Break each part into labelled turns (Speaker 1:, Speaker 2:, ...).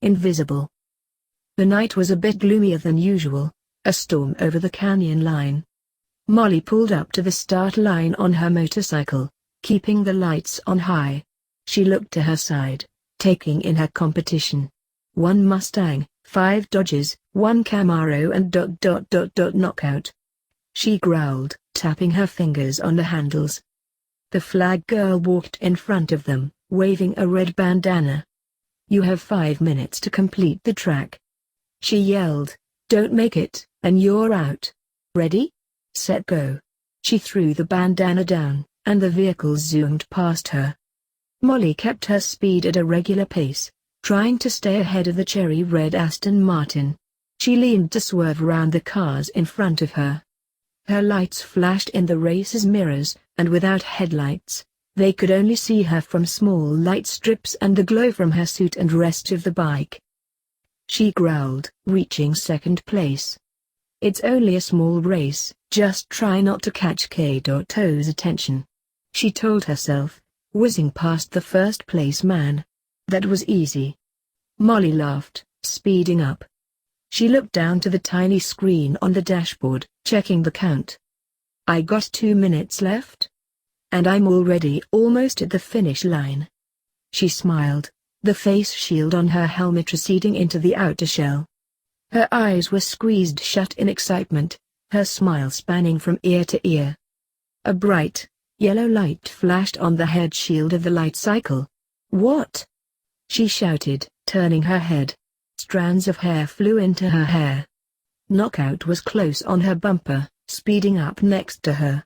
Speaker 1: invisible. The night was a bit gloomier than usual, a storm over the canyon line. Molly pulled up to the start line on her motorcycle, keeping the lights on high. She looked to her side, taking in her competition. 1 Mustang, 5 Dodges, 1 Camaro and ... Knockout. She growled, tapping her fingers on the handles. The flag girl walked in front of them, waving a red bandana. "You have 5 minutes to complete the track," she yelled. "Don't make it, and you're out. Ready? Set, go." She threw the bandana down, and the vehicle zoomed past her. Molly kept her speed at a regular pace, trying to stay ahead of the cherry-red Aston Martin. She leaned to swerve around the cars in front of her. Her lights flashed in the racer's mirrors, and without headlights, they could only see her from small light strips and the glow from her suit and rest of the bike. She growled, reaching second place. "It's only a small race, just try not to catch K.O.'s attention," she told herself, whizzing past the first-place man. "That was easy." Molly laughed, speeding up. She looked down to the tiny screen on the dashboard, checking the count. "I got 2 minutes left? And I'm already almost at the finish line." She smiled, the face shield on her helmet receding into the outer shell. Her eyes were squeezed shut in excitement, her smile spanning from ear to ear. A bright, yellow light flashed on the head shield of the light cycle. "What?" she shouted, turning her head. Strands of hair flew into her hair. Knockout was close on her bumper, speeding up next to her.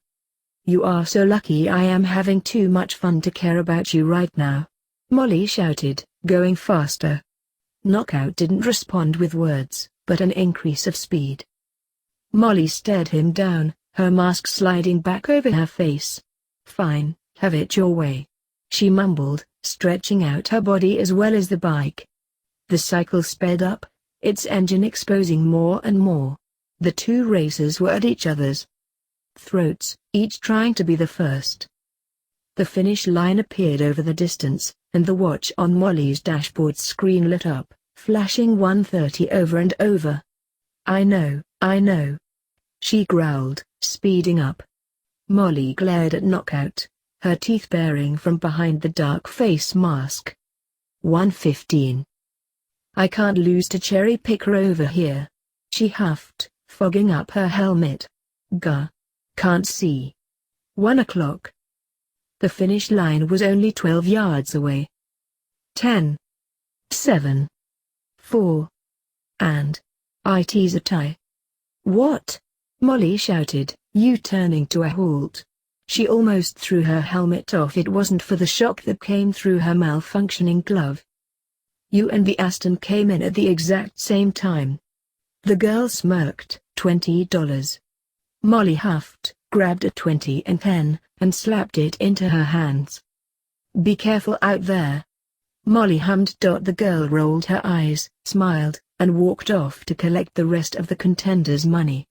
Speaker 1: "You are so lucky. I am having too much fun to care about you right now," Molly shouted, going faster. Knockout didn't respond with words, but an increase of speed. Molly stared him down, her mask sliding back over her face. "Fine, have it your way," she mumbled, stretching out her body as well as the bike. The cycle sped up, its engine exposing more and more. The two racers were at each other's throats, each trying to be the first. The finish line appeared over the distance, and the watch on Molly's dashboard screen lit up, flashing 1:30 over and over. I know," she growled, speeding up. Molly glared at Knockout, her teeth baring from behind the dark face mask. 1:15. "I can't lose to Cherry Picker over here," she huffed, fogging up her helmet. "Gah. Can't see." 1 o'clock. The finish line was only 12 yards away. 10. 7. 4. And it's a tie. "What?" Molly shouted, U-turning to a halt. She almost threw her helmet off. It wasn't for the shock that came through her malfunctioning glove. "You and the Aston came in at the exact same time." The girl smirked. $20. Molly huffed, grabbed a 20 and 10, and slapped it into her hands. "Be careful out there," Molly hummed. The girl rolled her eyes, smiled, and walked off to collect the rest of the contenders' money.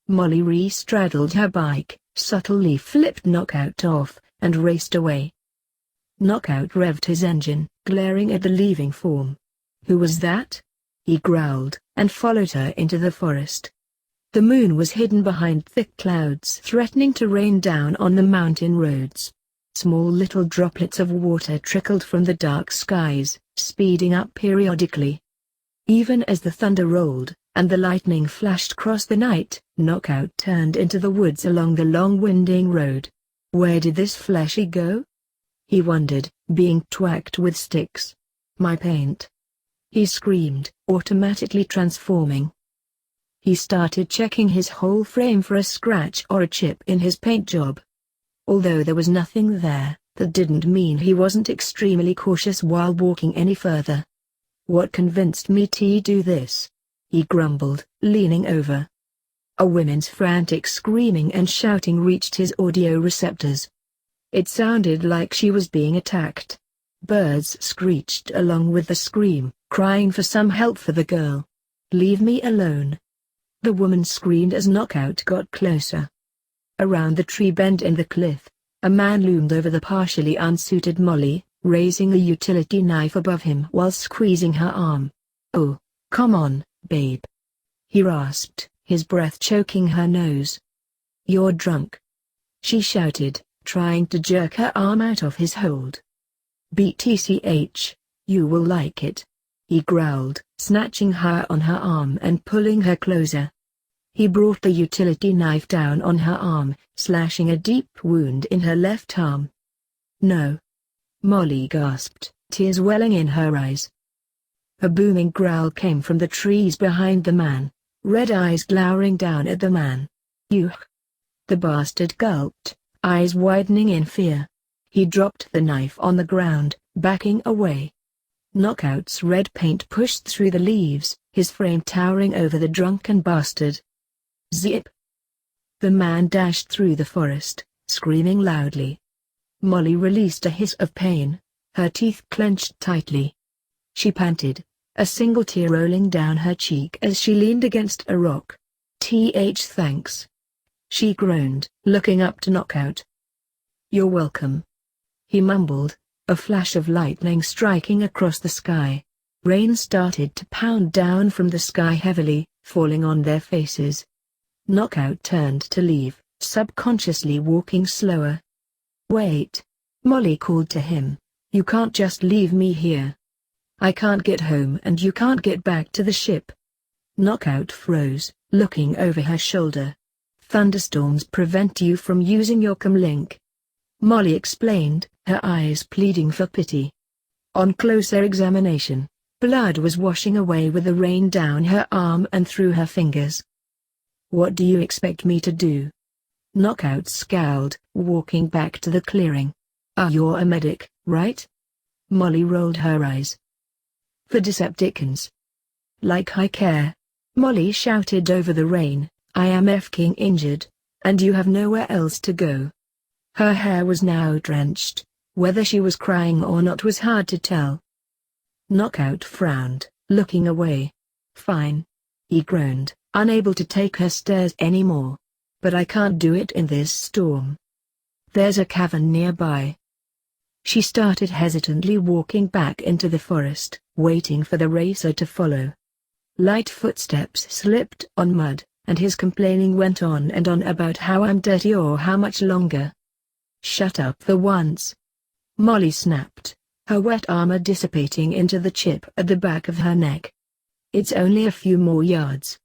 Speaker 1: Molly re-straddled her bike, subtly flipped Knockout off, and raced away. Knockout revved his engine, glaring at the leaving form. "Who was that?" he growled, and followed her into the forest. The moon was hidden behind thick clouds threatening to rain down on the mountain roads. Small little droplets of water trickled from the dark skies, speeding up periodically. Even as the thunder rolled, and the lightning flashed across the night, Knockout turned into the woods along the long winding road. Where did this fleshy go? He wondered, being twacked with sticks. "My paint!" he screamed, automatically transforming. He started checking his whole frame for a scratch or a chip in his paint job. Although there was nothing there, that didn't mean he wasn't extremely cautious while walking any further. "What convinced me to do this?" he grumbled, leaning over. A woman's frantic screaming and shouting reached his audio receptors. It sounded like she was being attacked. Birds screeched along with the scream, crying for some help for the girl. "Leave me alone!" the woman screamed as Knockout got closer. Around the tree bend in the cliff, a man loomed over the partially unsuited Molly, raising a utility knife above him while squeezing her arm. "Oh, come on, babe," he rasped, his breath choking her nose. "You're drunk," she shouted, trying to jerk her arm out of his hold. "BTCH, you will like it," he growled, snatching her on her arm and pulling her closer. He brought the utility knife down on her arm, slashing a deep wound in her left arm. "No!" Molly gasped, tears welling in her eyes. A booming growl came from the trees behind the man, red eyes glowering down at the man. "You!" The bastard gulped, eyes widening in fear. He dropped the knife on the ground, backing away. Knockout's red paint pushed through the leaves, his frame towering over the drunken bastard. Zip! The man dashed through the forest, screaming loudly. Molly released a hiss of pain, her teeth clenched tightly. She panted, a single tear rolling down her cheek as she leaned against a rock. Thanks," she groaned, looking up to Knockout. "You're welcome," he mumbled, a flash of lightning striking across the sky. Rain started to pound down from the sky heavily, falling on their faces. Knockout turned to leave, subconsciously walking slower. "Wait," Molly called to him, "you can't just leave me here. I can't get home and you can't get back to the ship." Knockout froze, looking over her shoulder. "Thunderstorms prevent you from using your comlink," Molly explained, her eyes pleading for pity. On closer examination, blood was washing away with the rain down her arm and through her fingers. "What do you expect me to do?" Knockout scowled, walking back to the clearing. "You're a medic, right?" Molly rolled her eyes. "For Decepticons. Like I care," Molly shouted over the rain, "I am f***ing injured, and you have nowhere else to go." Her hair was now drenched, whether she was crying or not was hard to tell. Knockout frowned, looking away. "Fine," he groaned, unable to take her stares anymore. "But I can't do it in this storm. There's a cavern nearby." She started hesitantly walking back into the forest, waiting for the racer to follow. Light footsteps slipped on mud, and his complaining went on and on about how I'm dirty or how much longer. "Shut up for once," Molly snapped, her wet armor dissipating into the chip at the back of her neck. "It's only a few more yards."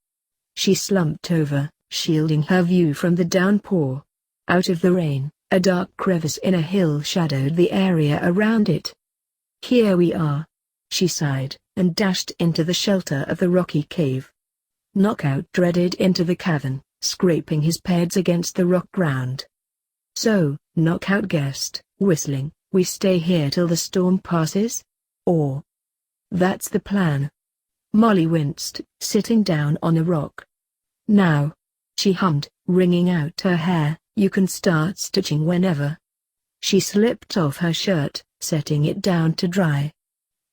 Speaker 1: She slumped over, shielding her view from the downpour. Out of the rain, a dark crevice in a hill shadowed the area around it. "Here we are," she sighed, and dashed into the shelter of the rocky cave. Knockout threaded into the cavern, scraping his pads against the rock ground. "So," Knockout guessed, whistling, "we stay here till the storm passes? Or—" "That's the plan." Molly winced, sitting down on a rock. "Now," she hummed, wringing out her hair, "you can start stitching whenever." She slipped off her shirt, setting it down to dry.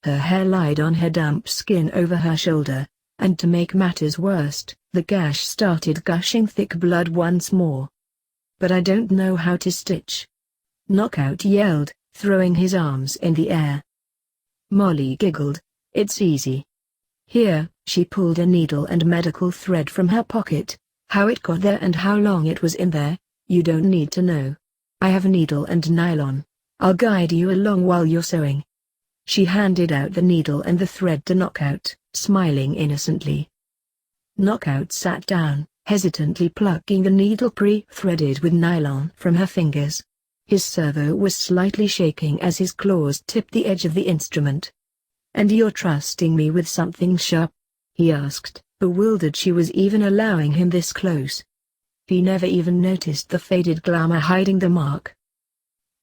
Speaker 1: Her hair lied on her damp skin over her shoulder, and to make matters worse, the gash started gushing thick blood once more. "But I don't know how to stitch," Knockout yelled, throwing his arms in the air. Molly giggled. "It's easy. Here." She pulled a needle and medical thread from her pocket. "How it got there and how long it was in there, you don't need to know. I have a needle and nylon. I'll guide you along while you're sewing." She handed out the needle and the thread to Knockout, smiling innocently. Knockout sat down, hesitantly plucking the needle pre-threaded with nylon from her fingers. His servo was slightly shaking as his claws tipped the edge of the instrument. "And you're trusting me with something sharp?" he asked, bewildered she was even allowing him this close. He never even noticed the faded glamour hiding the mark.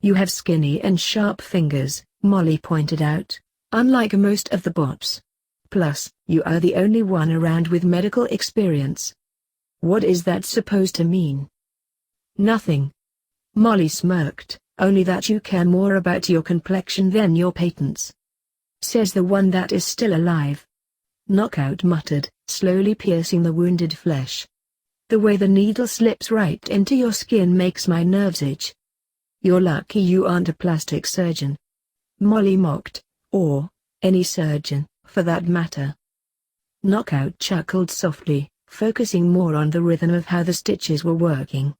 Speaker 1: "You have skinny and sharp fingers," Molly pointed out, "unlike most of the bots. Plus, you are the only one around with medical experience." "What is that supposed to mean?" "Nothing." Molly smirked, "only that you care more about your complexion than your patents. Says the one that is still alive." Knockout muttered, slowly piercing the wounded flesh. "The way the needle slips right into your skin makes my nerves itch." "You're lucky you aren't a plastic surgeon." Molly mocked. Or any surgeon, for that matter. Knockout chuckled softly, focusing more on the rhythm of how the stitches were working.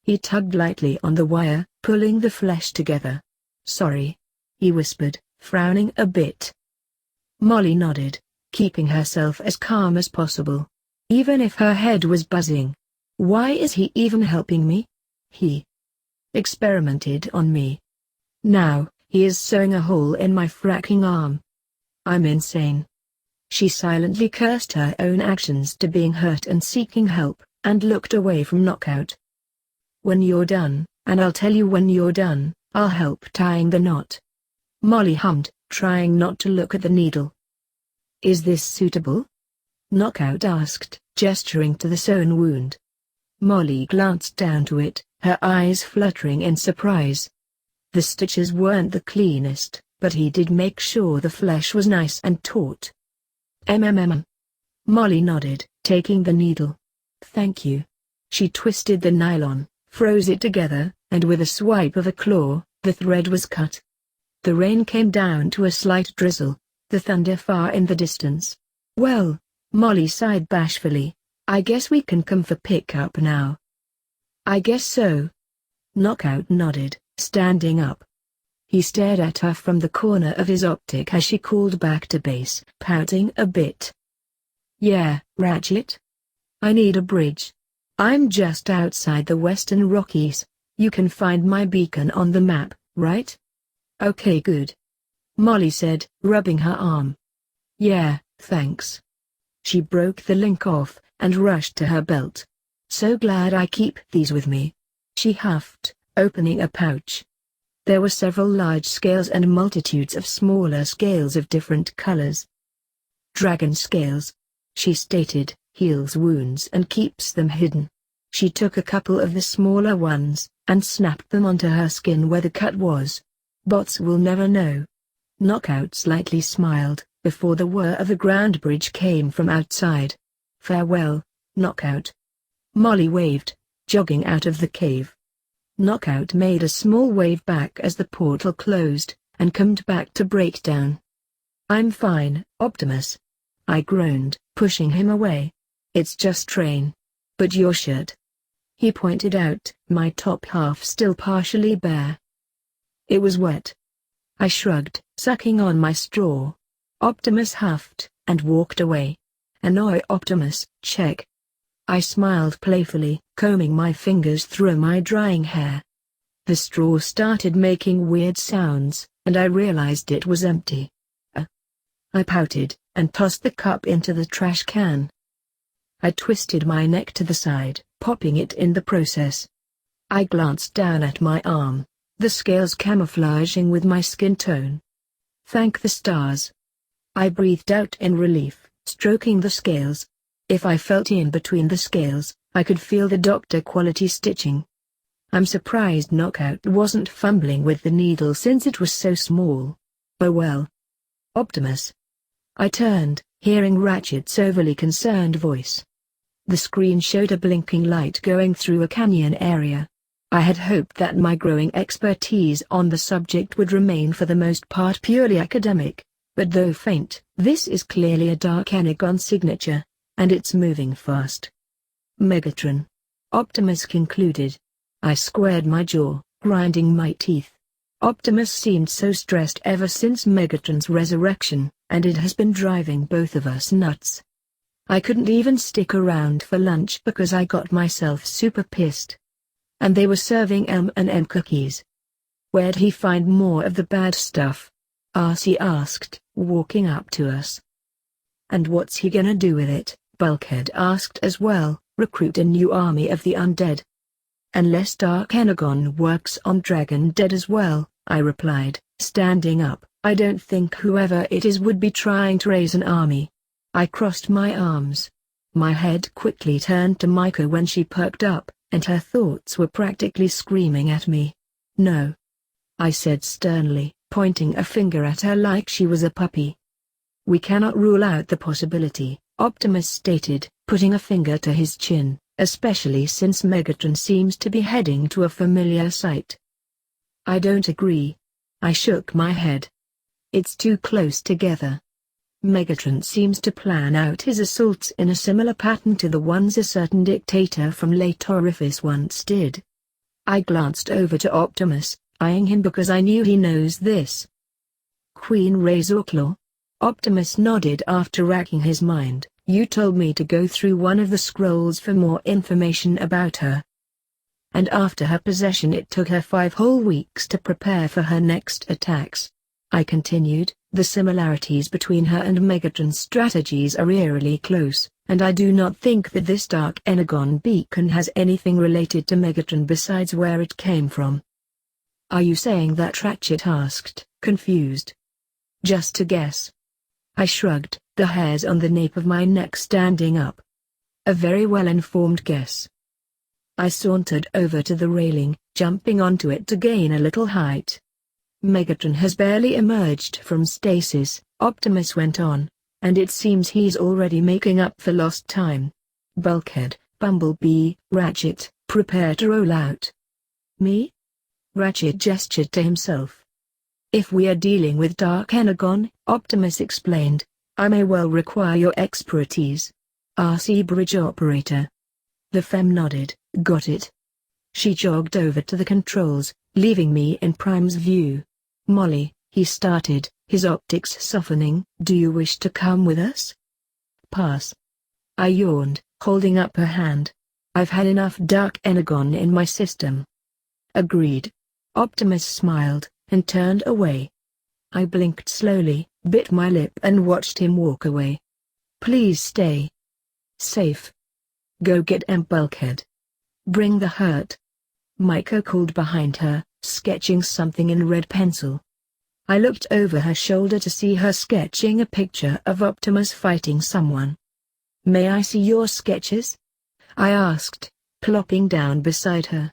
Speaker 1: He tugged lightly on the wire, pulling the flesh together. "Sorry," he whispered, frowning a bit. Molly nodded, keeping herself as calm as possible. Even if her head was buzzing. Why is he even helping me? He experimented on me. Now, he is sewing a hole in my fracking arm. I'm insane. She silently cursed her own actions to being hurt and seeking help, and looked away from Knockout. "When you're done, and I'll tell you when you're done, I'll help tying the knot," Molly hummed, trying not to look at the needle. "Is this suitable?" Knockout asked, gesturing to the sewn wound. Molly glanced down to it, her eyes fluttering in surprise. The stitches weren't the cleanest, but he did make sure the flesh was nice and taut. Molly nodded, taking the needle. "Thank you." She twisted the nylon, froze it together, and with a swipe of a claw, the thread was cut. The rain came down to a slight drizzle, the thunder far in the distance. "Well," Molly sighed bashfully, "I guess we can come for pickup now." "I guess so." Knockout nodded, standing up. He stared at her from the corner of his optic as she called back to base, pouting a bit. "Yeah, Ratchet? I need a bridge. I'm just outside the Western Rockies. You can find my beacon on the map, right?" "Okay, good," Molly said, rubbing her arm. "Yeah, thanks." She broke the link off, and rushed to her belt. "So glad I keep these with me," she huffed, opening a pouch. There were several large scales and multitudes of smaller scales of different colors. "Dragon scales," she stated, "heals wounds and keeps them hidden." She took a couple of the smaller ones, and snapped them onto her skin where the cut was. "Bots will never know." Knockout slightly smiled, before the whir of the ground bridge came from outside. "Farewell, Knockout." Molly waved, jogging out of the cave. Knockout made a small wave back as the portal closed, and come back to breakdown. "I'm fine, Optimus," I groaned, pushing him away. "It's just train. But your shirt." He pointed out, my top half still partially bare. It was wet. I shrugged, sucking on my straw. Optimus huffed, and walked away. "Annoy Optimus, check." I smiled playfully, combing my fingers through my drying hair. The straw started making weird sounds, and I realized it was empty. I pouted, and tossed the cup into the trash can. I twisted my neck to the side, popping it in the process. I glanced down at my arm, the scales camouflaging with my skin tone. "Thank the stars." I breathed out in relief, stroking the scales. If I felt in between the scales, I could feel the doctor-quality stitching. I'm surprised Knockout wasn't fumbling with the needle since it was so small. Oh well. "Optimus." I turned, hearing Ratchet's overly concerned voice. The screen showed a blinking light going through a canyon area. I had hoped that my growing expertise on the subject would remain for the most part purely academic, but though faint, this is clearly a Dark Energon signature, and it's moving fast. "Megatron," Optimus concluded. I squared my jaw, grinding my teeth. Optimus seemed so stressed ever since Megatron's resurrection, and it has been driving both of us nuts. I couldn't even stick around for lunch because I got myself super pissed. And they were serving M&M cookies. "Where'd he find more of the bad stuff?" RC asked, walking up to us. "And what's he gonna do with it?" Bulkhead asked as well. "Recruit a new army of the undead." "Unless Dark Energon works on Dragon Dead as well," I replied, standing up. "I don't think whoever it is would be trying to raise an army." I crossed my arms. My head quickly turned to Micah when she perked up, and her thoughts were practically screaming at me. "No," I said sternly, pointing a finger at her like she was a puppy. "We cannot rule out the possibility," Optimus stated, putting a finger to his chin, "especially since Megatron seems to be heading to a familiar site." "I don't agree." I shook my head. It's too close together. Megatron seems to plan out his assaults in a similar pattern to the ones a certain dictator from late Orifice once did. I glanced over to Optimus, eyeing him because I knew he knows this. Queen Razorclaw? Optimus nodded after racking his mind. You told me to go through one of the scrolls for more information about her. And after her possession it took her 5 whole weeks to prepare for her next attacks. I continued, the similarities between her and Megatron's strategies are eerily close, and I do not think that this Dark Energon beacon has anything related to Megatron besides where it came from. Are you saying that? Ratchet asked, confused. Just to guess. I shrugged, the hairs on the nape of my neck standing up. A very well-informed guess. I sauntered over to the railing, jumping onto it to gain a little height. Megatron has barely emerged from stasis, Optimus went on, and it seems he's already making up for lost time. Bulkhead, Bumblebee, Ratchet, prepare to roll out. Me? Ratchet gestured to himself. If we are dealing with Dark Energon, Optimus explained, I may well require your expertise. RC bridge operator. The femme nodded, got it. She jogged over to the controls, leaving me in Prime's view. Molly, he started, his optics softening. Do you wish to come with us? Pass. I yawned, holding up her hand. I've had enough Dark Energon in my system. Agreed. Optimus smiled, and turned away. I blinked slowly, bit my lip and watched him walk away. Please stay. Safe. Go get Bulkhead. Bring the hurt. Maiko called behind her, sketching something in red pencil. I looked over her shoulder to see her sketching a picture of Optimus fighting someone. May I see your sketches? I asked, plopping down beside her.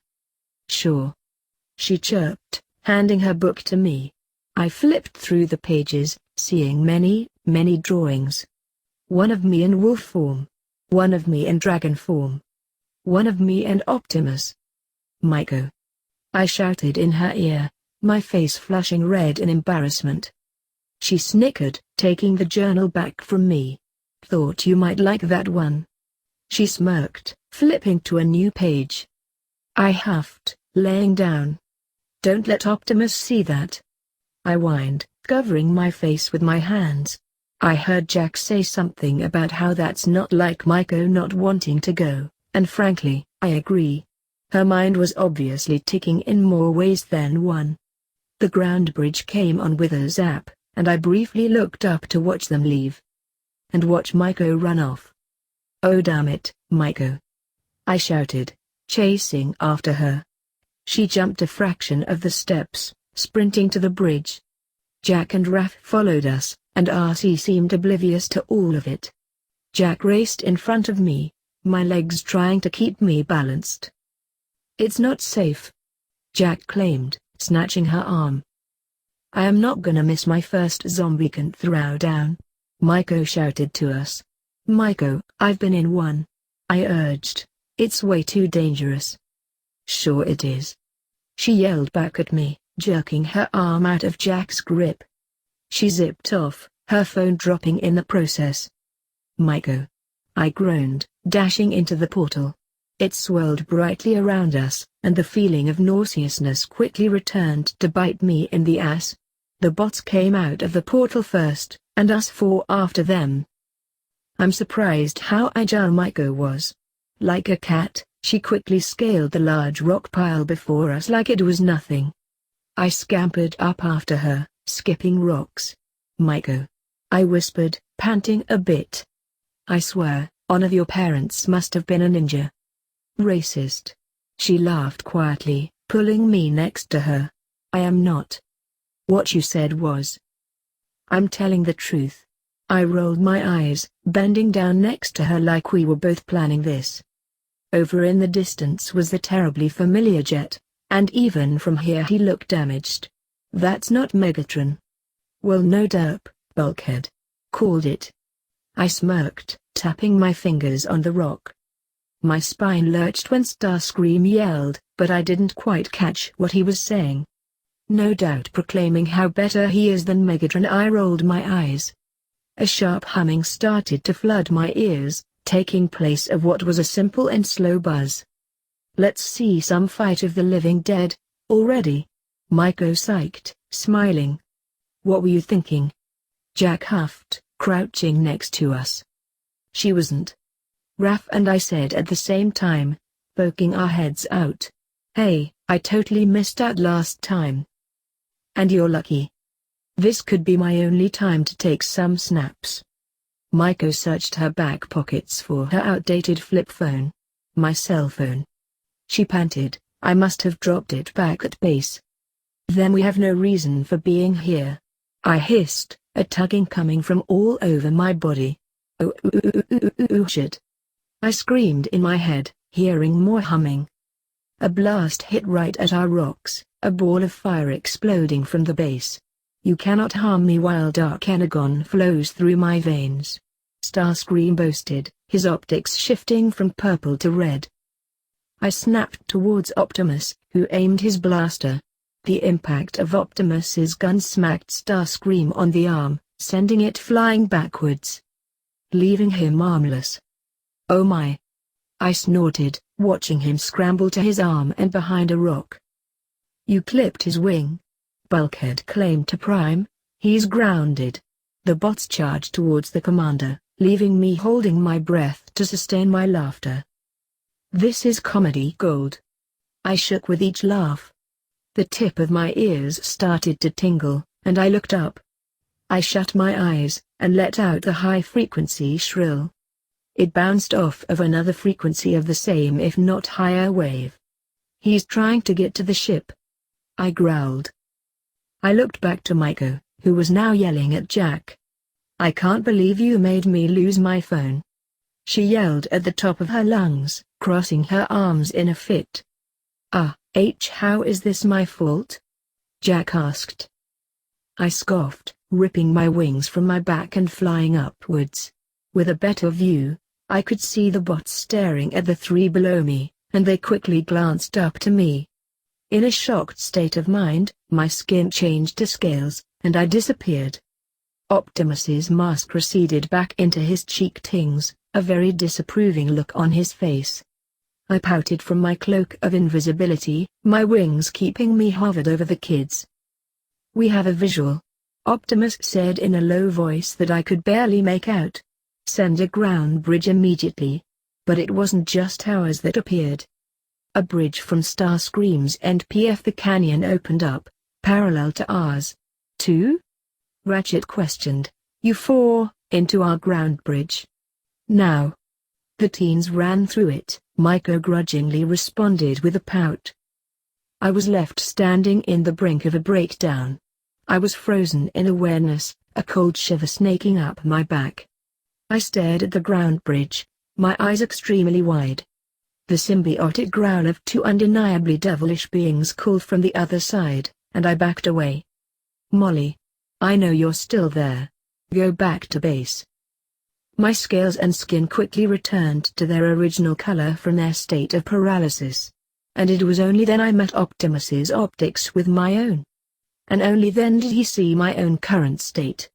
Speaker 1: Sure. She chirped, handing her book to me. I flipped through the pages, seeing many, many drawings. One of me in wolf form. One of me in dragon form. One of me and Optimus. Maiko. I shouted in her ear, my face flushing red in embarrassment. She snickered, taking the journal back from me. Thought you might like that one. She smirked, flipping to a new page. I huffed, laying down. Don't let Optimus see that. I whined, covering my face with my hands. I heard Jack say something about how that's not like Maiko not wanting to go, and frankly, I agree. Her mind was obviously ticking in more ways than one. The ground bridge came on with a zap, and I briefly looked up to watch them leave. And watch Maiko run off. Oh damn it, Maiko! I shouted, chasing after her. She jumped a fraction of the steps, sprinting to the bridge. Jack and Raph followed us, and RC seemed oblivious to all of it. Jack raced in front of me, my legs trying to keep me balanced. It's not safe, Jack claimed, snatching her arm. I am not gonna miss my first zombie-can throw down, Maiko shouted to us. Maiko, I've been in one. I urged. It's way too dangerous. Sure it is. She yelled back at me, jerking her arm out of Jack's grip. She zipped off, her phone dropping in the process. Maiko. I groaned, dashing into the portal. It swirled brightly around us, and the feeling of nauseousness quickly returned to bite me in the ass. The bots came out of the portal first, and us 4 after them. I'm surprised how agile Maiko was. Like a cat, she quickly scaled the large rock pile before us like it was nothing. I scampered up after her, skipping rocks. Maiko. I whispered, panting a bit. I swear, one of your parents must have been a ninja. Racist. She laughed quietly, pulling me next to her. I am not. What you said was. I'm telling the truth. I rolled my eyes, bending down next to her like we were both planning this. Over in the distance was the terribly familiar jet, and even from here he looked damaged. That's not Megatron. Well, no derp, Bulkhead. Called it. I smirked, tapping my fingers on the rock. My spine lurched when Starscream yelled, but I didn't quite catch what he was saying. no doubt proclaiming how better he is than Megatron. I rolled my eyes. A sharp humming started to flood my ears, taking place of what was a simple and slow buzz. "Let's see some Fight of the Living Dead, already." Maiko psyched, smiling. "What were you thinking?" Jack huffed, crouching next to us. "She wasn't." Raph and I said at the same time, poking our heads out. "Hey, I totally missed out last time." "And you're lucky. This could be my only time to take some snaps." Maiko searched her back pockets for her outdated flip phone. "My cell phone." She panted. "I must have dropped it back at base." "Then we have no reason for being here," I hissed, a tugging coming from all over my body. "Oh, shit." I screamed in my head, hearing more humming. A blast hit right at our rocks, a ball of fire exploding from the base. "You cannot harm me while dark energon flows through my veins," Starscream boasted, his optics shifting from purple to red. I snapped towards Optimus, who aimed his blaster. The impact of Optimus's gun smacked Starscream on the arm, sending it flying backwards, leaving him armless. "Oh my!" I snorted, watching him scramble to his arm and behind a rock. "You clipped his wing." Bulkhead claimed to Prime. "He's grounded." The bots charged towards the commander, leaving me holding my breath to sustain my laughter. This is comedy gold. I shook with each laugh. The tip of my ears started to tingle, and I looked up. I shut my eyes, and let out the high-frequency shrill. It bounced off of another frequency of the same if not higher wave. "He's trying to get to the ship," I growled. I looked back to Maiko, who was now yelling at Jack. "I can't believe you made me lose my phone," she yelled at the top of her lungs, crossing her arms in a fit. How is this my fault?" Jack asked. I scoffed, ripping my wings from my back and flying upwards. With a better view, I could see the bots staring at the three below me, and they quickly glanced up to me. In a shocked state of mind, my skin changed to scales, and I disappeared. Optimus's mask receded back into his cheek tings, a very disapproving look on his face. I pouted from my cloak of invisibility, my wings keeping me hovered over the kids. "We have a visual," Optimus said in a low voice that I could barely make out. "Send a ground bridge immediately." But it wasn't just ours that appeared. A bridge from Starscream's NPF. The canyon opened up, parallel to ours. "Two?" Ratchet questioned. "You four, into our ground bridge. Now." The teens ran through it, Maiko grudgingly responded with a pout. I was left standing in the brink of a breakdown. I was frozen in awareness, a cold shiver snaking up my back. I stared at the ground bridge, my eyes extremely wide. The symbiotic growl of two undeniably devilish beings called from the other side, and I backed away. "Molly. I know you're still there. Go back to base." My scales and skin quickly returned to their original color from their state of paralysis. And it was only then I met Optimus's optics with my own. And only then did he see my own current state.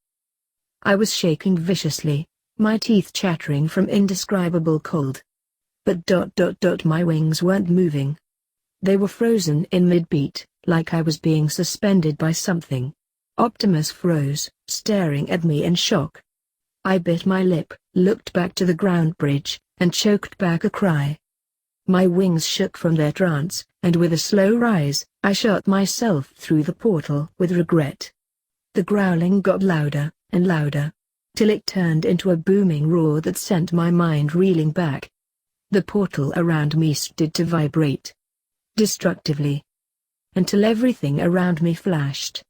Speaker 1: I was shaking viciously, my teeth chattering from indescribable cold. But my wings weren't moving. They were frozen in mid-beat, like I was being suspended by something. Optimus froze, staring at me in shock. I bit my lip, looked back to the ground bridge, and choked back a cry. My wings shook from their trance, and with a slow rise, I shot myself through the portal with regret. The growling got louder, and louder, till it turned into a booming roar that sent my mind reeling back. The portal around me started to vibrate destructively, until everything around me flashed.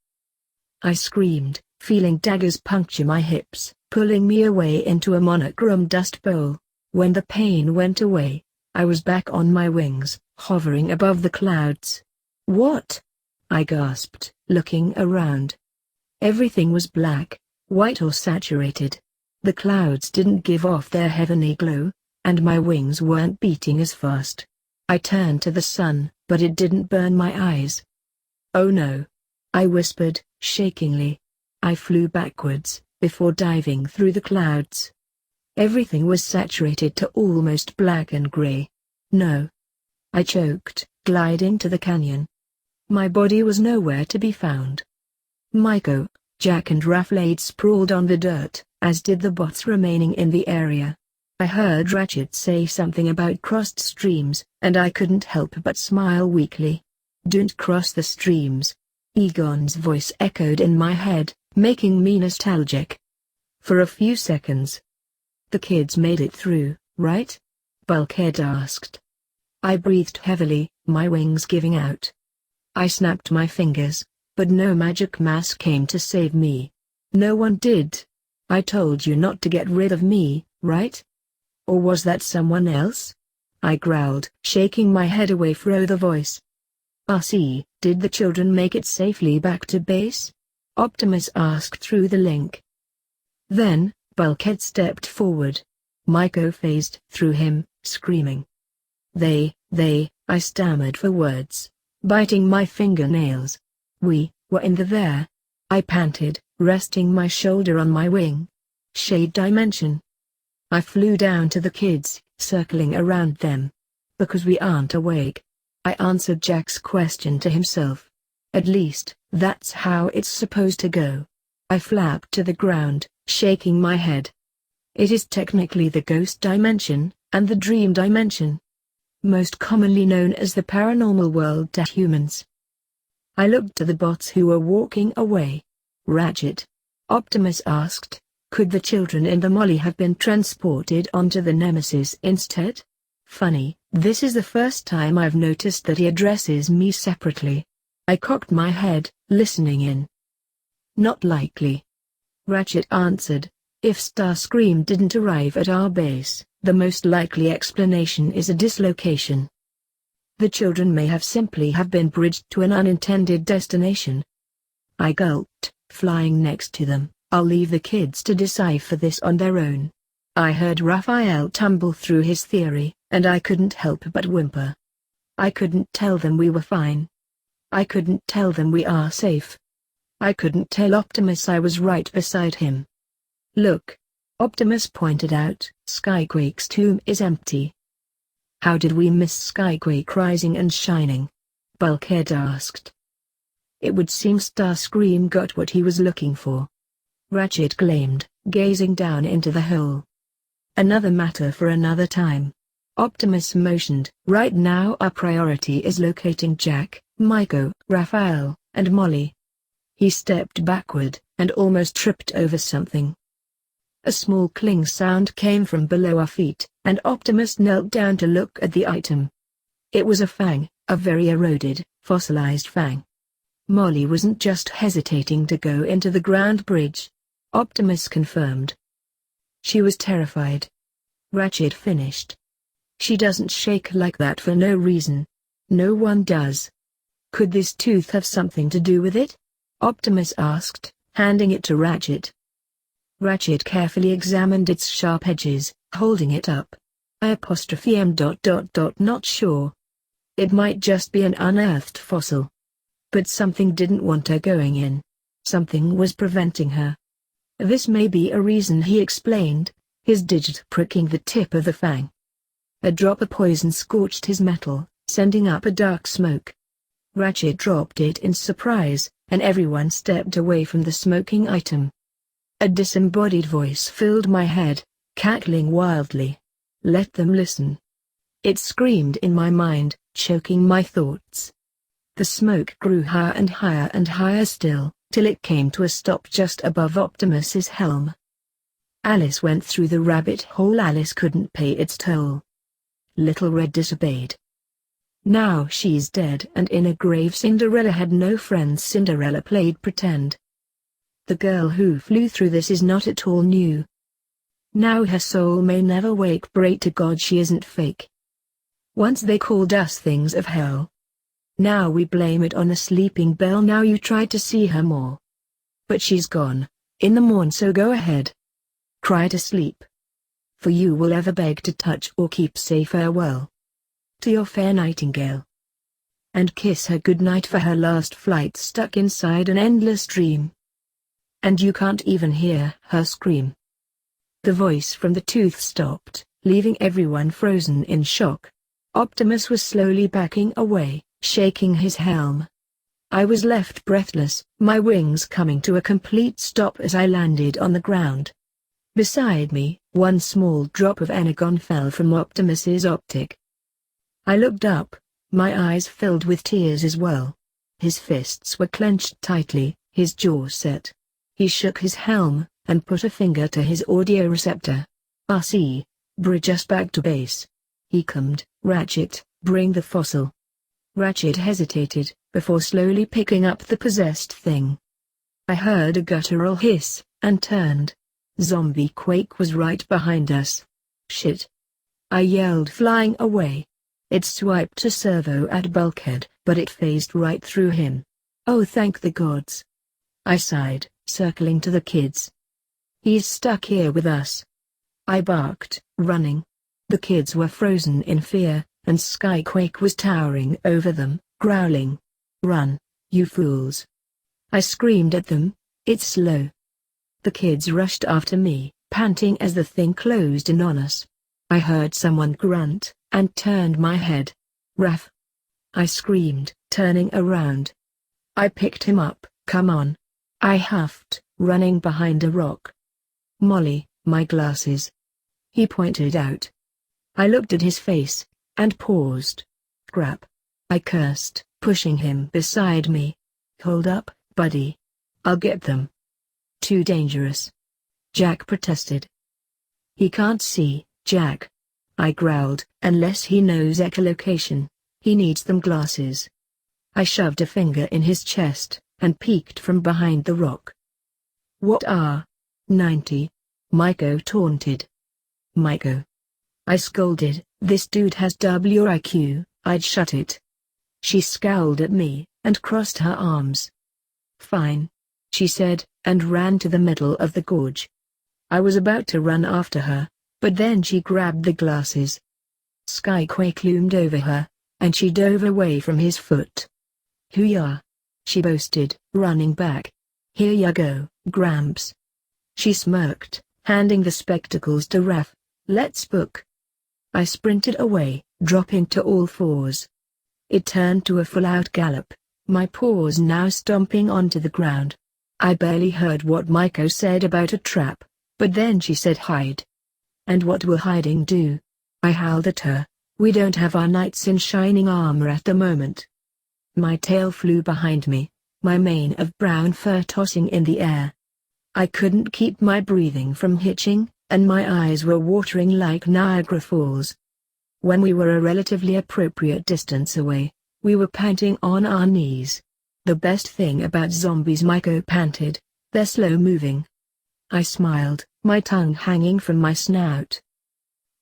Speaker 1: I screamed, feeling daggers puncture my hips, pulling me away into a monochrome dust bowl. When the pain went away, I was back on my wings, hovering above the clouds. "What?" I gasped, looking around. Everything was black, white or saturated. The clouds didn't give off their heavenly glow, and my wings weren't beating as fast. I turned to the sun, but it didn't burn my eyes. "Oh no. I whispered, shakingly. I flew backwards, before diving through the clouds. Everything was saturated to almost black and grey. No. I choked, gliding to the canyon. My body was nowhere to be found. Maiko, Jack and Raph laid sprawled on the dirt, as did the bots remaining in the area. I heard Ratchet say something about crossed streams, and I couldn't help but smile weakly. Don't cross the streams. Egon's voice echoed in my head, making me nostalgic. For a few seconds. The kids made it through, right? Bulkhead asked. I breathed heavily, my wings giving out. I snapped my fingers, but no magic mask came to save me. No one did. I told you not to get rid of me, right? Or was that someone else? I growled, shaking my head away from the voice. RC, did the children make it safely back to base? Optimus asked through the link. Then, Bulkhead stepped forward. Maiko phased through him, screaming. I stammered for words, biting my fingernails. We were in there. I panted, resting my shoulder on my wing. Shade dimension. I flew down to the kids, circling around them. Because we aren't awake. I answered Jack's question to himself. At least, that's how it's supposed to go. I flapped to the ground, shaking my head. It is technically the ghost dimension, and the dream dimension. Most commonly known as the paranormal world to humans. I looked to the bots who were walking away. Ratchet. Optimus asked, could the children in the Molly have been transported onto the Nemesis instead? Funny, this is the first time I've noticed that he addresses me separately. I cocked my head, listening in. Not likely. Ratchet answered, if Starscream didn't arrive at our base, the most likely explanation is a dislocation. The children may have simply been bridged to an unintended destination. I gulped, flying next to them. I'll leave the kids to decipher this on their own. I heard Raphael tumble through his theory, and I couldn't help but whimper. I couldn't tell them we were fine. I couldn't tell them we are safe. I couldn't tell Optimus I was right beside him. Look. Optimus pointed out, Skyquake's tomb is empty. How did we miss Skyquake rising and shining? Bulkhead asked. It would seem Starscream got what he was looking for. Ratchet claimed, gazing down into the hole. Another matter for another time. Optimus motioned. Right now our priority is locating Jack, Maiko, Raphael, and Molly. He stepped backward, and almost tripped over something. A small cling sound came from below our feet, and Optimus knelt down to look at the item. It was a fang, a very eroded, fossilized fang. Molly wasn't just hesitating to go into the ground bridge. Optimus confirmed. She was terrified. Ratchet finished. She doesn't shake like that for no reason. No one does. Could this tooth have something to do with it? Optimus asked, handing it to Ratchet. Ratchet carefully examined its sharp edges, holding it up. Not sure. It might just be an unearthed fossil. But something didn't want her going in. Something was preventing her. This may be a reason, he explained, his digit pricking the tip of the fang. A drop of poison scorched his metal, sending up a dark smoke. Ratchet dropped it in surprise, and everyone stepped away from the smoking item. A disembodied voice filled my head, cackling wildly. Let them listen. It screamed in my mind, choking my thoughts. The smoke grew higher and higher and higher still, till it came to a stop just above Optimus's helm. Alice went through the rabbit hole. Alice couldn't pay its toll. Little Red disobeyed. Now she's dead and in a grave. Cinderella had no friends. Cinderella played pretend. The girl who flew through this is not at all new. Now her soul may never wake. Pray to God she isn't fake. Once they called us things of hell. Now we blame it on a sleeping bell. Now you try to see her more. But she's gone, in the morn, so go ahead. Cry to sleep. For you will ever beg to touch or keep, say farewell to your fair nightingale. and kiss her goodnight for her last flight stuck inside an endless dream. And you can't even hear her scream. The voice from the tooth stopped, leaving everyone frozen in shock. Optimus was slowly backing away, shaking his helm. I was left breathless, my wings coming to a complete stop as I landed on the ground. Beside me, one small drop of energon fell from Optimus's optic. I looked up, my eyes filled with tears as well. His fists were clenched tightly, his jaw set. He shook his helm, and put a finger to his audio receptor. RC, bridge us back to base. He commanded. Ratchet, bring the fossil. Ratchet hesitated, before slowly picking up the possessed thing. I heard a guttural hiss, and turned. Zombie Quake was right behind us. Shit! I yelled, flying away. It swiped a servo at Bulkhead, but it phased right through him. Oh, thank the gods! I sighed, circling to the kids. He's stuck here with us. I barked, running. The kids were frozen in fear, and Skyquake was towering over them, growling. Run, you fools! I screamed at them. It's slow. The kids rushed after me, panting as the thing closed in on us. I heard someone grunt, and turned my head. Raph! I screamed, turning around. I picked him up. Come on! I huffed, running behind a rock. Molly, my glasses. He pointed out. I looked at his face, and paused. Crap! I cursed, pushing him beside me. Hold up, buddy. I'll get them. Too dangerous. Jack protested. He can't see, Jack. I growled, unless he knows echolocation. He needs them glasses. I shoved a finger in his chest, and peeked from behind the rock. What are 90? Maiko taunted. Maiko. I scolded, this dude has WIQ, I'd shut it. She scowled at me, and crossed her arms. Fine. She said, and ran to the middle of the gorge. I was about to run after her, but then she grabbed the glasses. Skyquake loomed over her, and she dove away from his foot. Hoo-yah! She boasted, running back. Here ya go, Gramps. She smirked, handing the spectacles to Raph. Let's book. I sprinted away, dropping to all fours. It turned to a full-out gallop, my paws now stomping onto the ground. I barely heard what Maiko said about a trap, but then she said hide. And what will hiding do? I howled at her. We don't have our knights in shining armor at the moment. My tail flew behind me, my mane of brown fur tossing in the air. I couldn't keep my breathing from hitching, and my eyes were watering like Niagara Falls. When we were a relatively appropriate distance away, we were panting on our knees. The best thing about zombies, Maiko panted, they're slow-moving. I smiled, my tongue hanging from my snout.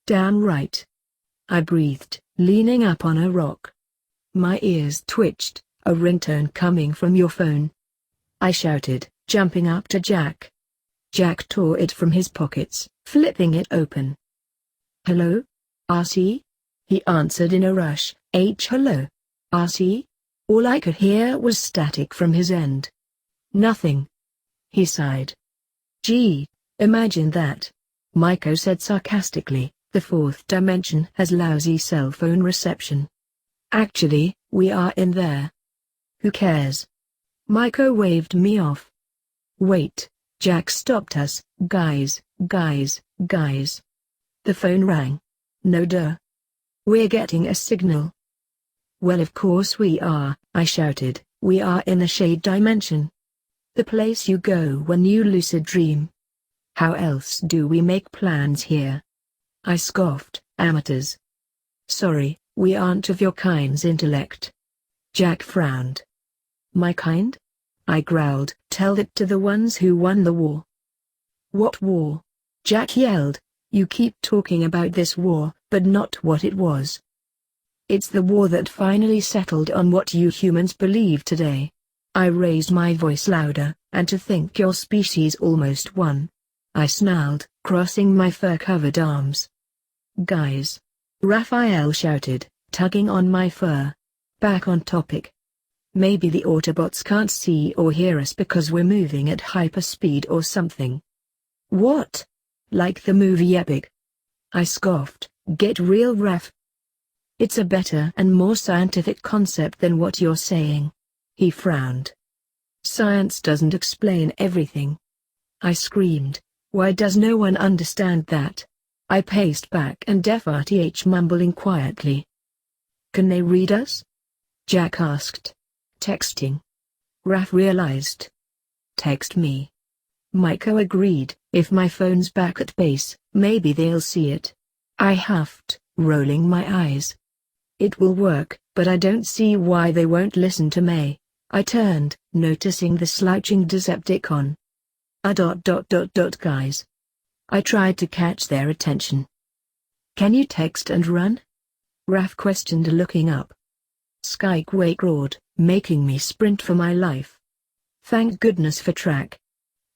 Speaker 1: Damn right. I breathed, leaning up on a rock. My ears twitched, a ringtone coming from your phone. I shouted, jumping up to Jack. Jack tore it from his pockets, flipping it open. Hello? RC? He answered in a rush, hello? RC? All I could hear was static from his end. Nothing. He sighed. Gee, imagine that. Maiko said sarcastically, the fourth dimension has lousy cell phone reception. Actually, we are in there. Who cares? Maiko waved me off. Wait, Jack stopped us. Guys. The phone rang. No duh. We're getting a signal. Well, of course we are, I shouted. We are in the shade dimension. The place you go when you lucid dream. How else do we make plans here? I scoffed, amateurs. Sorry, we aren't of your kind's intellect. Jack frowned. My kind? I growled, tell it to the ones who won the war. What war? Jack yelled. You keep talking about this war, but not what it was. It's the war that finally settled on what you humans believe today. I raised my voice louder, and to think your species almost won. I snarled, crossing my fur-covered arms. Guys! Raphael shouted, tugging on my fur. Back on topic. Maybe the Autobots can't see or hear us because we're moving at hyperspeed or something. What? Like the movie Epic? I scoffed. Get real, ref. It's a better and more scientific concept than what you're saying. He frowned. Science doesn't explain everything. I screamed. Why does no one understand that? I paced back and FRTH mumbling quietly. Can they read us? Jack asked. Texting. Raph realized. Text me. Maiko agreed. If my phone's back at base, maybe they'll see it. I huffed, rolling my eyes. It will work, but I don't see why they won't listen to me. I turned, noticing the slouching Decepticon. Guys. I tried to catch their attention. Can you text and run? Raph questioned, looking up. Skyquake roared, making me sprint for my life. Thank goodness for track.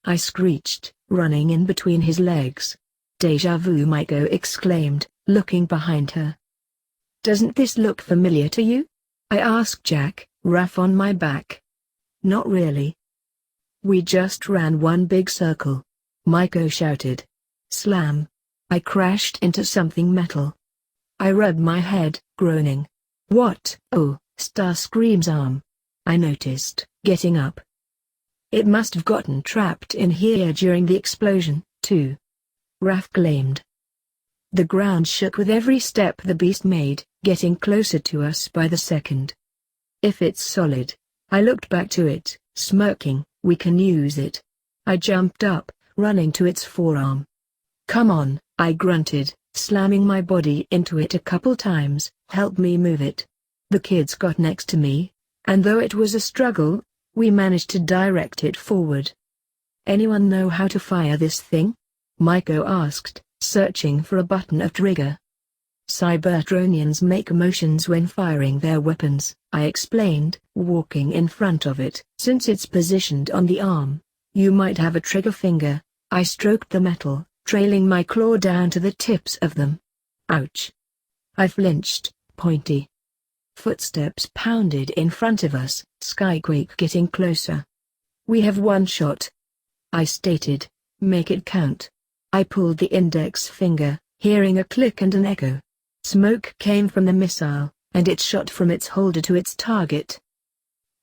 Speaker 1: I screeched, running in between his legs. Deja vu, Maiko exclaimed, looking behind her. Doesn't this look familiar to you? I asked Jack, Raph on my back. Not really. We just ran one big circle. Maiko shouted. Slam. I crashed into something metal. I rubbed my head, groaning. What? Oh, Starscream's arm. I noticed, getting up. It must have gotten trapped in here during the explosion, too. Raph claimed. The ground shook with every step the beast made, getting closer to us by the second. If it's solid. I looked back to it, smirking. We can use it. I jumped up, running to its forearm. Come on, I grunted, slamming my body into it a couple times. Help me move it. The kids got next to me, and though it was a struggle, we managed to direct it forward. Anyone know how to fire this thing? Maiko asked, searching for a button of trigger. Cybertronians make motions when firing their weapons, I explained, walking in front of it. Since it's positioned on the arm, you might have a trigger finger. I stroked the metal, trailing my claw down to the tips of them. Ouch. I flinched, pointy. Footsteps pounded in front of us, Skyquake getting closer. We have one shot. I stated, make it count. I pulled the index finger, hearing a click and an echo. Smoke came from the missile, and it shot from its holder to its target.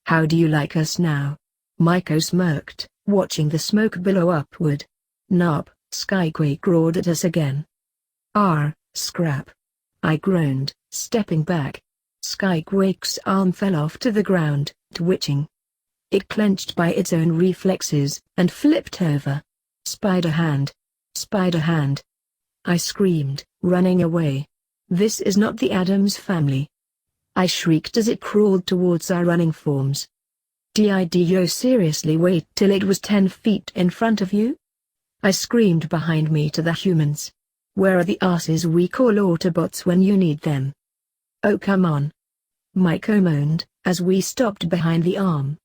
Speaker 1: How do you like us now? Maiko smirked, watching the smoke billow upward. Nope, Skyquake roared at us again. Scrap. I groaned, stepping back. Skyquake's arm fell off to the ground, twitching. It clenched by its own reflexes, and flipped over. Spider hand. Spider hand. I screamed, running away. This is not the Addams family. I shrieked as it crawled towards our running forms. Dido, seriously, wait till it was 10 feet in front of you? I screamed behind me to the humans. Where are the asses we call Autobots when you need them? Oh, come on. Maiko moaned, as we stopped behind the arm.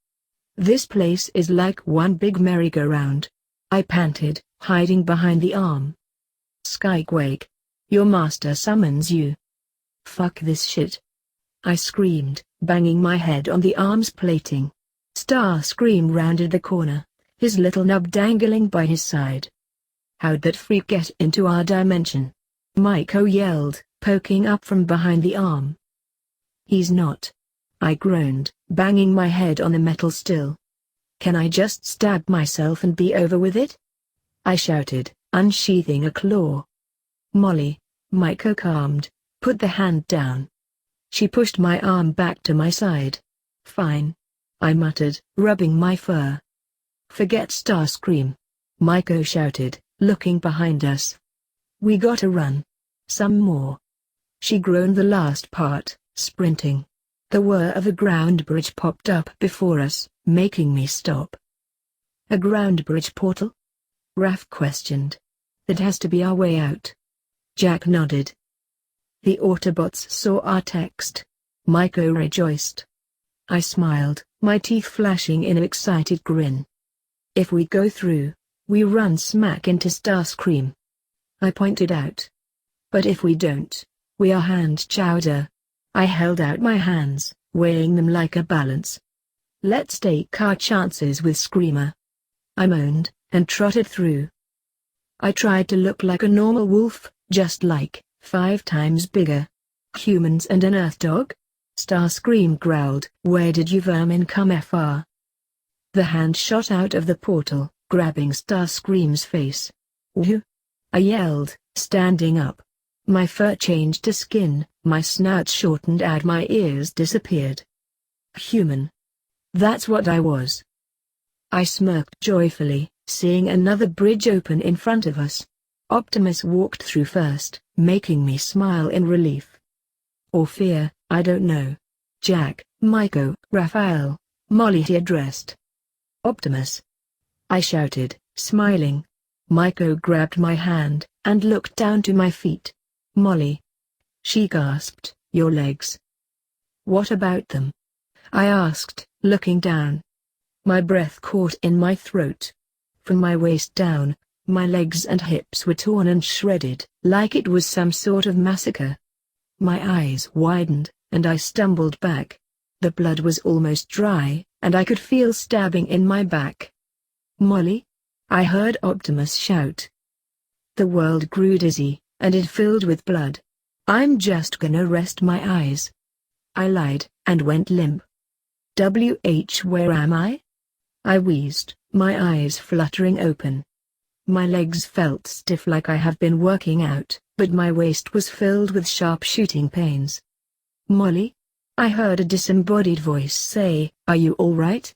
Speaker 1: This place is like one big merry-go-round. I panted, hiding behind the arm. Skyquake. Your master summons you. Fuck this shit. I screamed, banging my head on the arm's plating. Starscream rounded the corner, his little nub dangling by his side. How'd that freak get into our dimension? Maiko yelled, poking up from behind the arm. He's not. I groaned, banging my head on the metal still. Can I just stab myself and be over with it? I shouted, unsheathing a claw. Molly, Maiko calmed, put the hand down. She pushed my arm back to my side. Fine. I muttered, rubbing my fur. Forget Starscream. Maiko shouted, looking behind us. We gotta run. Some more. She groaned the last part, sprinting. The whir of a ground bridge popped up before us, making me stop. A ground bridge portal? Raph questioned. That has to be our way out. Jack nodded. The Autobots saw our text. Maiko rejoiced. I smiled, my teeth flashing in an excited grin. If we go through, we run smack into Starscream. I pointed out. But if we don't, we are hand chowder. I held out my hands, weighing them like a balance. Let's take our chances with Screamer, I moaned, and trotted through. I tried to look like a normal wolf, just like 5 times bigger. Humans and an earth dog? Starscream growled. Where did you vermin come from? The hand shot out of the portal, grabbing Starscream's face. Whew! I yelled, standing up. My fur changed to skin, my snout shortened and my ears disappeared. Human. That's what I was. I smirked joyfully, seeing another bridge open in front of us. Optimus walked through first, making me smile in relief. Or fear, I don't know. Jack, Maiko, Raphael, Molly he addressed. Optimus! I shouted, smiling. Maiko grabbed my hand, and looked down to my feet. Molly. She gasped, your legs. What about them? I asked, looking down. My breath caught in my throat. From my waist down, my legs and hips were torn and shredded, like it was some sort of massacre. My eyes widened, and I stumbled back. The blood was almost dry, and I could feel stabbing in my back. Molly? I heard Optimus shout. The world grew dizzy, and it filled with blood. I'm just gonna rest my eyes. I lied, and went limp. Where am I? I wheezed, my eyes fluttering open. My legs felt stiff like I have been working out, but my waist was filled with sharp shooting pains. Molly? I heard a disembodied voice say, are you alright?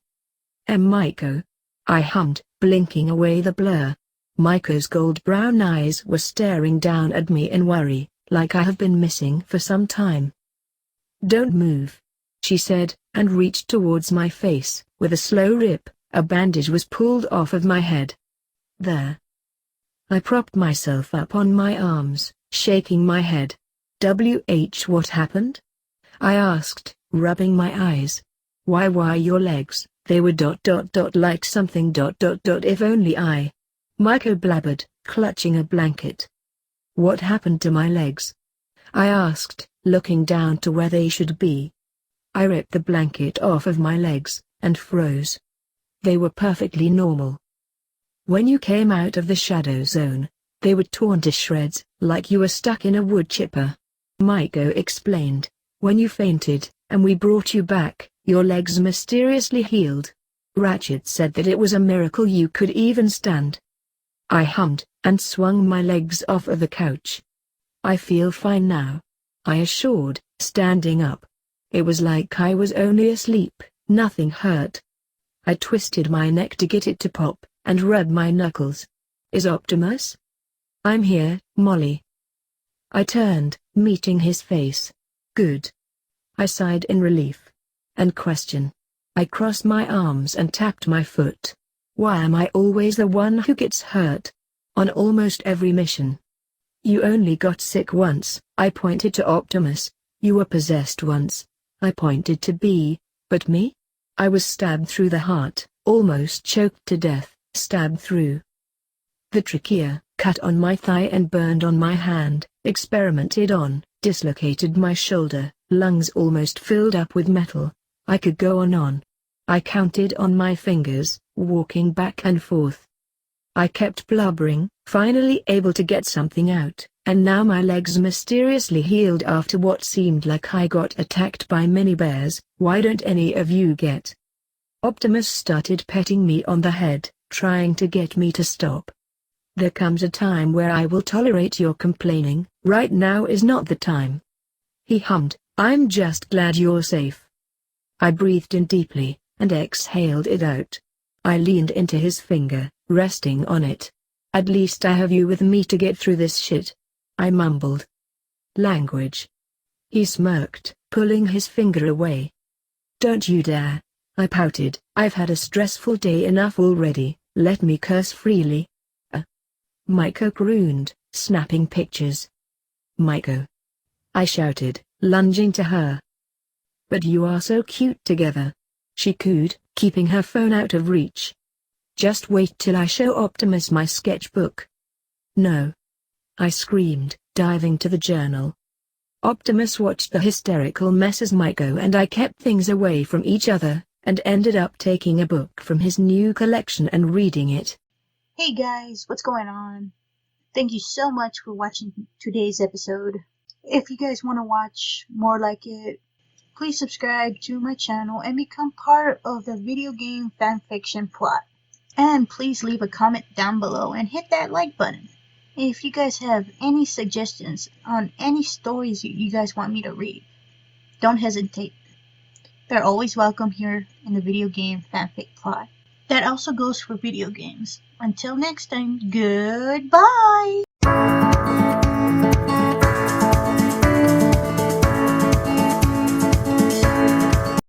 Speaker 1: Maiko. I hummed, blinking away the blur. Maiko's gold-brown eyes were staring down at me in worry, like I have been missing for some time. Don't move, she said, and reached towards my face. With a slow rip, a bandage was pulled off of my head. There. I propped myself up on my arms, shaking my head. What happened? I asked, rubbing my eyes. Why your legs? They were like something. If only I. Maiko blabbered, clutching a blanket. What happened to my legs? I asked, looking down to where they should be. I ripped the blanket off of my legs, and froze. They were perfectly normal. When you came out of the shadow zone, they were torn to shreds, like you were stuck in a wood chipper. Maiko explained. When you fainted, and we brought you back, your legs mysteriously healed. Ratchet said that it was a miracle you could even stand. I hummed, and swung my legs off of the couch. I feel fine now, I assured, standing up. It was like I was only asleep, nothing hurt. I twisted my neck to get it to pop, and rubbed my knuckles. Is Optimus? I'm here, Molly. I turned, meeting his face. Good. I sighed in relief. And question. I crossed my arms and tapped my foot. Why am I always the one who gets hurt? On almost every mission. You only got sick once, I pointed to Optimus. You were possessed once, I pointed to B, but me? I was stabbed through the heart, almost choked to death, stabbed through the trachea, cut on my thigh and burned on my hand, experimented on, dislocated my shoulder, lungs almost filled up with metal. I could go on. I counted on my fingers, walking back and forth. I kept blubbering, finally able to get something out, and now my legs mysteriously healed after what seemed like I got attacked by mini bears. Why don't any of you get? Optimus started petting me on the head, trying to get me to stop. There comes a time where I will tolerate your complaining, right now is not the time. He hummed, I'm just glad you're safe. I breathed in deeply, and exhaled it out. I leaned into his finger, resting on it. At least I have you with me to get through this shit. I mumbled. Language. He smirked, pulling his finger away. Don't you dare. I pouted. I've had a stressful day enough already, let me curse freely. Maiko crooned, snapping pictures. Maiko. I shouted, lunging to her. But you are so cute together. She cooed, keeping her phone out of reach. Just wait till I show Optimus my sketchbook. No. I screamed, diving to the journal. Optimus watched the hysterical mess as Maiko and I kept things away from each other, and ended up taking a book from his new collection and reading it.
Speaker 2: Hey guys, what's going on? Thank you so much for watching today's episode. If you guys want to watch more like it, please subscribe to my channel and become part of the video game fanfiction plot. And please leave a comment down below and hit that like button. If you guys have any suggestions on any stories you guys want me to read, don't hesitate. They're always welcome here in the video game fanfic plot. That also goes for video games. Until next time, goodbye!